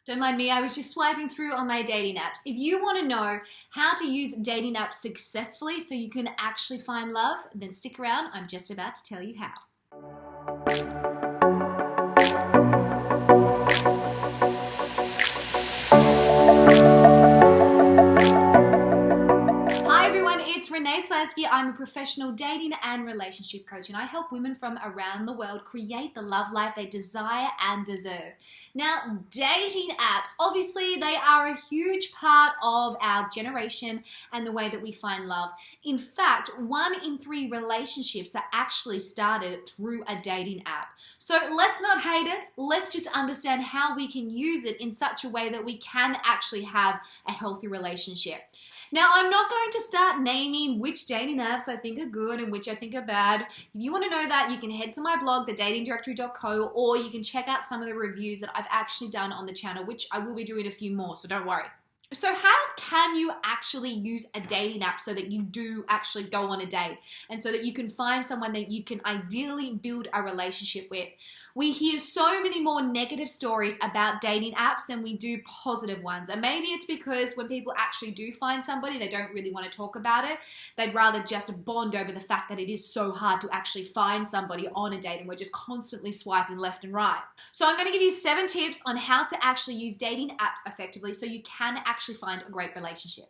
Don't mind me, I was just swiping through on my dating apps. If you want to know how to use dating apps successfully so you can actually find love, then stick around. I'm just about to tell you how. Hi everyone, it's Renee Slansky. I'm a professional dating and relationship coach, and I help women from around the world create the love life they desire and deserve. Now, dating apps, obviously they are a huge part of our generation and the way that we find love. In fact, 1 in 3 relationships are actually started through a dating app. So let's not hate it. Let's just understand how we can use it in such a way that we can actually have a healthy relationship. Now, I'm not going to start naming which dating apps I think are good and which I think are bad. If you want to know that, you can head to my blog, thedatingdirectory.co, or you can check out some of the reviews that I've actually done on the channel, which I will be doing a few more, so don't worry. So how can you actually use a dating app so that you do actually go on a date and so that you can find someone that you can ideally build a relationship with? We hear so many more negative stories about dating apps than we do positive ones. And maybe it's because when people actually do find somebody, they don't really want to talk about it. They'd rather just bond over the fact that it is so hard to actually find somebody on a date and we're just constantly swiping left and right. So I'm going to give you 7 tips on how to actually use dating apps effectively so you can actually find a great relationship.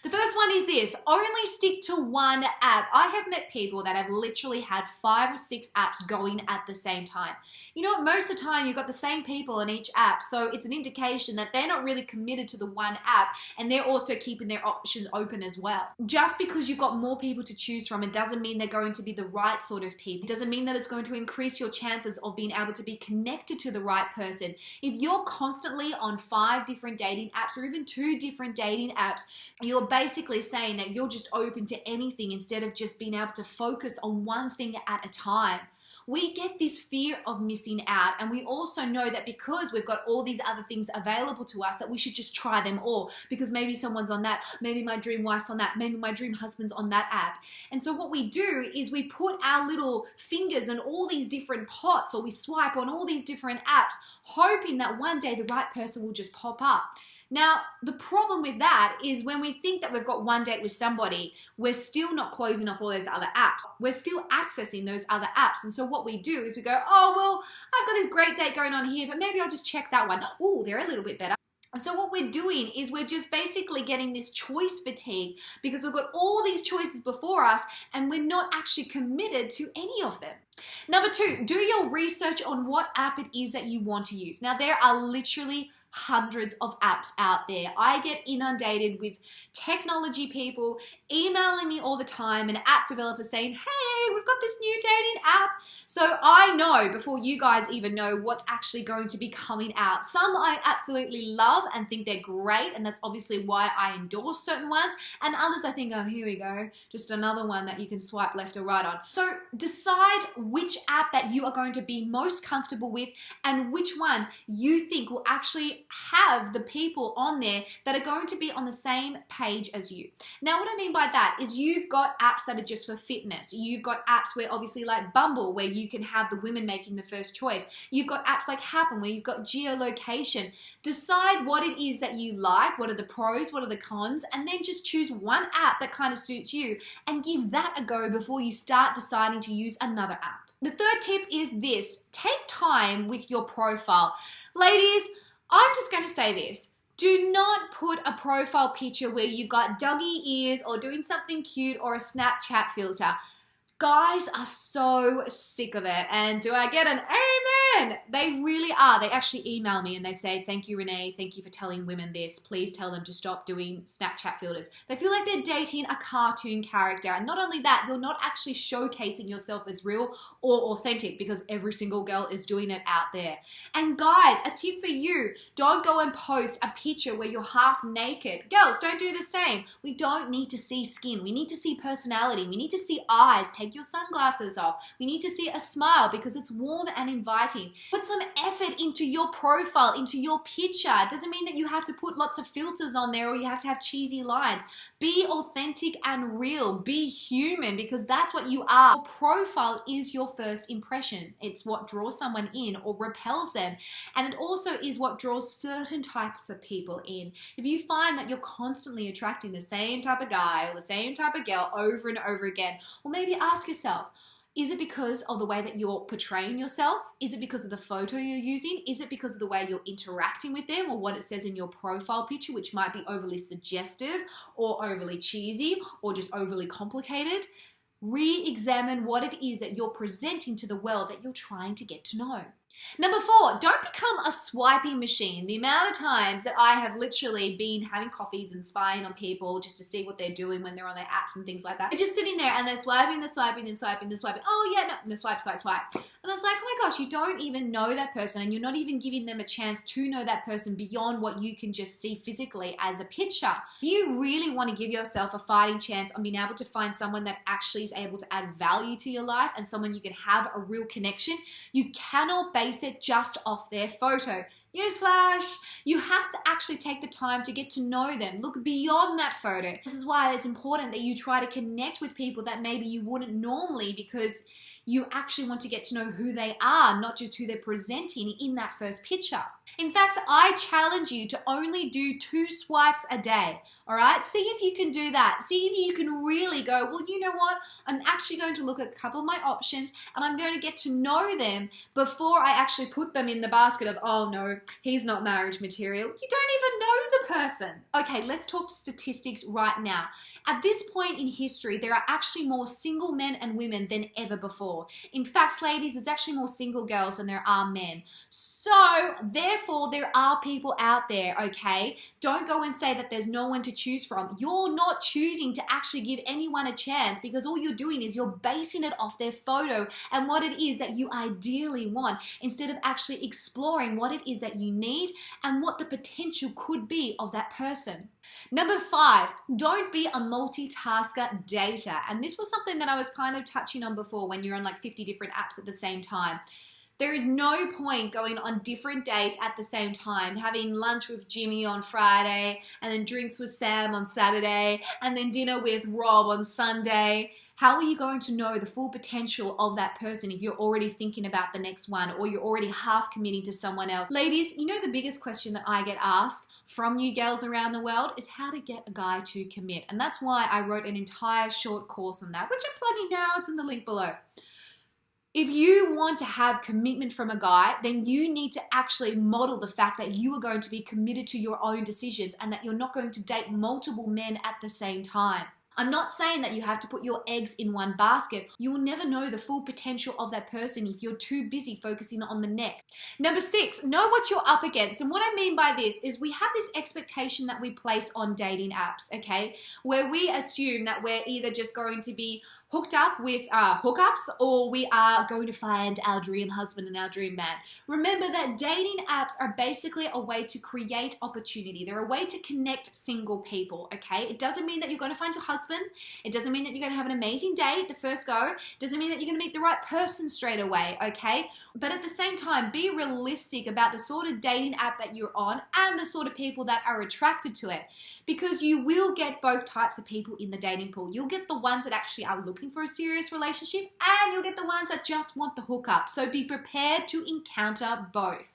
The first one is this: only stick to one app. I have met people that have literally had 5 or 6 apps going at the same time. You know what? Most of the time you've got the same people in each app, so it's an indication that they're not really committed to the one app and they're also keeping their options open as well. Just because you've got more people to choose from, it doesn't mean they're going to be the right sort of people. It doesn't mean that it's going to increase your chances of being able to be connected to the right person. If you're constantly on 5 different dating apps or even 2 different dating apps, you're basically saying that you're just open to anything instead of just being able to focus on one thing at a time. We get this fear of missing out, and we also know that because we've got all these other things available to us that we should just try them all, because maybe someone's on that, maybe my dream wife's on that, maybe my dream husband's on that app. And so what we do is we put our little fingers in all these different pots, or we swipe on all these different apps, hoping that one day the right person will just pop up. Now, the problem with that is when we think that we've got one date with somebody, we're still not closing off all those other apps. We're still accessing those other apps. And so what we do is we go, oh, well, I've got this great date going on here, but maybe I'll just check that one. Oh, they're a little bit better. And so what we're doing is we're just basically getting this choice fatigue because we've got all these choices before us and we're not actually committed to any of them. Number 2, do your research on what app it is that you want to use. Now, there are literally hundreds of apps out there. I get inundated with technology people emailing me all the time and app developers saying, hey, we've got this new dating app. So I know before you guys even know what's actually going to be coming out. Some I absolutely love and think they're great, and that's obviously why I endorse certain ones, and others I think, oh, here we go, just another one that you can swipe left or right on. So decide which app that you are going to be most comfortable with and which one you think will actually have the people on there that are going to be on the same page as you. Now, what I mean by that is you've got apps that are just for fitness. You've got apps where obviously like Bumble, where you can have the women making the first choice. You've got apps like Happen, where you've got geolocation. Decide what it is that you like, what are the pros, what are the cons, and then just choose one app that kind of suits you and give that a go before you start deciding to use another app. The third tip is this: take time with your profile. Ladies, I'm just going to say this. Do not put a profile picture where you've got doggy ears or doing something cute or a Snapchat filter. Guys are so sick of it. And do I get an amen? They really are. They actually email me and they say, thank you, Renee. Thank you for telling women this. Please tell them to stop doing Snapchat filters. They feel like they're dating a cartoon character. And not only that, you're not actually showcasing yourself as real or authentic because every single girl is doing it out there. And guys, a tip for you, don't go and post a picture where you're half naked. Girls, don't do the same. We don't need to see skin. We need to see personality. We need to see eyes taken take your sunglasses off. We need to see a smile because it's warm and inviting. Put some effort into your profile, into your picture. It doesn't mean that you have to put lots of filters on there or you have to have cheesy lines. Be authentic and real. Be human, because that's what you are. Your profile is your first impression. It's what draws someone in or repels them. And it also is what draws certain types of people in. If you find that you're constantly attracting the same type of guy or the same type of girl over and over again, well, maybe ask yourself, is it because of the way that you're portraying yourself? Is it because of the photo you're using? Is it because of the way you're interacting with them or what it says in your profile picture, which might be overly suggestive or overly cheesy or just overly complicated? Re-examine what it is that you're presenting to the world that you're trying to get to know. Number 4, don't become a swiping machine. The amount of times that I have literally been having coffees and spying on people just to see what they're doing when they're on their apps and things like that. They're just sitting there and they're swiping, they're swiping, they're swiping, they're swiping. Oh yeah, no, they're swipe, swipe, swipe. And it's like, oh my gosh, you don't even know that person and you're not even giving them a chance to know that person beyond what you can just see physically as a picture. You really want to give yourself a fighting chance on being able to find someone that actually is able to add value to your life and someone you can have a real connection. You cannot base it just off their photo. Newsflash! You have to actually take the time to get to know them. Look beyond that photo. This is why it's important that you try to connect with people that maybe you wouldn't normally, because you actually want to get to know who they are, not just who they're presenting in that first picture. In fact, I challenge you to only do 2 swipes a day, all right? See if you can do that. See if you can really go, well, you know what? I'm actually going to look at a couple of my options and I'm going to get to know them before I actually put them in the basket of, oh no, he's not marriage material. You don't even know the person. Okay, let's talk statistics right now. At this point in history, there are actually more single men and women than ever before. In fact, ladies, there's actually more single girls than there are men. So, therefore, there are people out there, okay? Don't go and say that there's no one to choose from. You're not choosing to actually give anyone a chance, because all you're doing is you're basing it off their photo and what it is that you ideally want, instead of actually exploring what it is that you need and what the potential could be of that person. Number 5, don't be a multitasker dater. And this was something that I was kind of touching on before when you're on like 50 different apps at the same time. There is no point going on different dates at the same time, having lunch with Jimmy on Friday, and then drinks with Sam on Saturday, and then dinner with Rob on Sunday. How are you going to know the full potential of that person if you're already thinking about the next one, or you're already half committing to someone else? Ladies, you know the biggest question that I get asked from you girls around the world is how to get a guy to commit. And that's why I wrote an entire short course on that, which I'm plugging now. It's in the link below. If you want to have commitment from a guy, then you need to actually model the fact that you are going to be committed to your own decisions and that you're not going to date multiple men at the same time. I'm not saying that you have to put your eggs in one basket. You will never know the full potential of that person if you're too busy focusing on the next. Number 6, know what you're up against. And what I mean by this is we have this expectation that we place on dating apps, okay? Where we assume that we're either just going to be hooked up with hookups, or we are going to find our dream husband and our dream man. Remember that dating apps are basically a way to create opportunity. They're a way to connect single people, okay? It doesn't mean that you're going to find your husband. It doesn't mean that you're going to have an amazing date the first go. It doesn't mean that you're going to meet the right person straight away, okay? But at the same time, be realistic about the sort of dating app that you're on and the sort of people that are attracted to it, because you will get both types of people in the dating pool. You'll get the ones that actually are looking for a serious relationship, and you'll get the ones that just want the hookup. So be prepared to encounter both.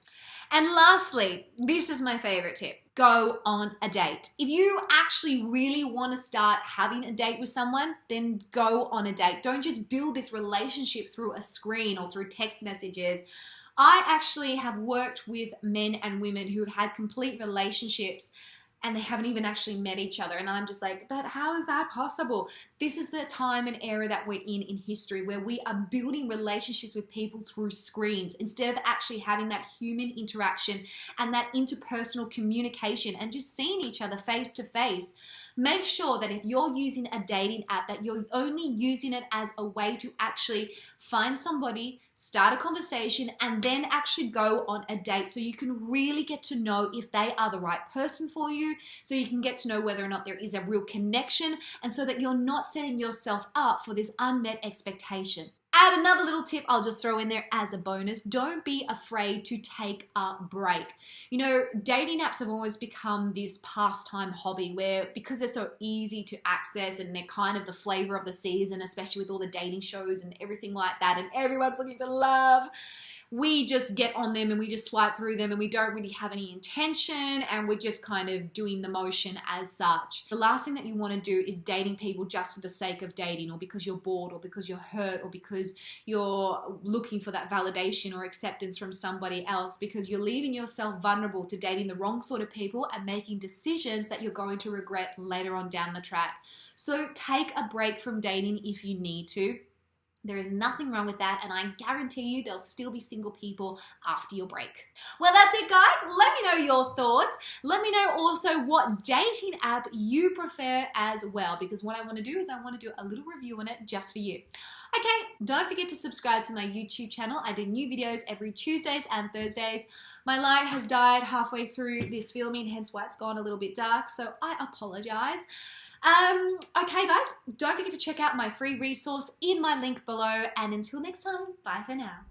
And lastly, this is my favorite tip. Go on a date. If you actually really want to start having a date with someone, then go on a date. Don't just build this relationship through a screen or through text messages. I actually have worked with men and women who have had complete relationships and they haven't even actually met each other. And I'm just like, but how is that possible? This is the time and era that we're in history, where we are building relationships with people through screens instead of actually having that human interaction and that interpersonal communication and just seeing each other face to face. Make sure that if you're using a dating app, that you're only using it as a way to actually find somebody, start a conversation, and then actually go on a date so you can really get to know if they are the right person for you, so you can get to know whether or not there is a real connection, and so that you're not setting yourself up for this unmet expectation. Add another little tip I'll just throw in there as a bonus. Don't be afraid to take a break. You know, dating apps have always become this pastime hobby where, because they're so easy to access and they're kind of the flavor of the season, especially with all the dating shows and everything like that, and everyone's looking for love, we just get on them and we just swipe through them and we don't really have any intention and we're just kind of doing the motion as such. The last thing that you want to do is dating people just for the sake of dating, or because you're bored, or because you're hurt, or because you're looking for that validation or acceptance from somebody else, because you're leaving yourself vulnerable to dating the wrong sort of people and making decisions that you're going to regret later on down the track. So take a break from dating if you need to. There is nothing wrong with that, and I guarantee you there'll still be single people after your break. Well, that's it, guys. Let me know your thoughts. Let me know also what dating app you prefer as well, because what I want to do is I want to do a little review on it just for you. Okay, don't forget to subscribe to my YouTube channel. I do new videos every Tuesdays and Thursdays. My light has died halfway through this filming, hence why it's gone a little bit dark, so I apologize. Okay, guys, don't forget to check out my free resource in my link below, and until next time, bye for now.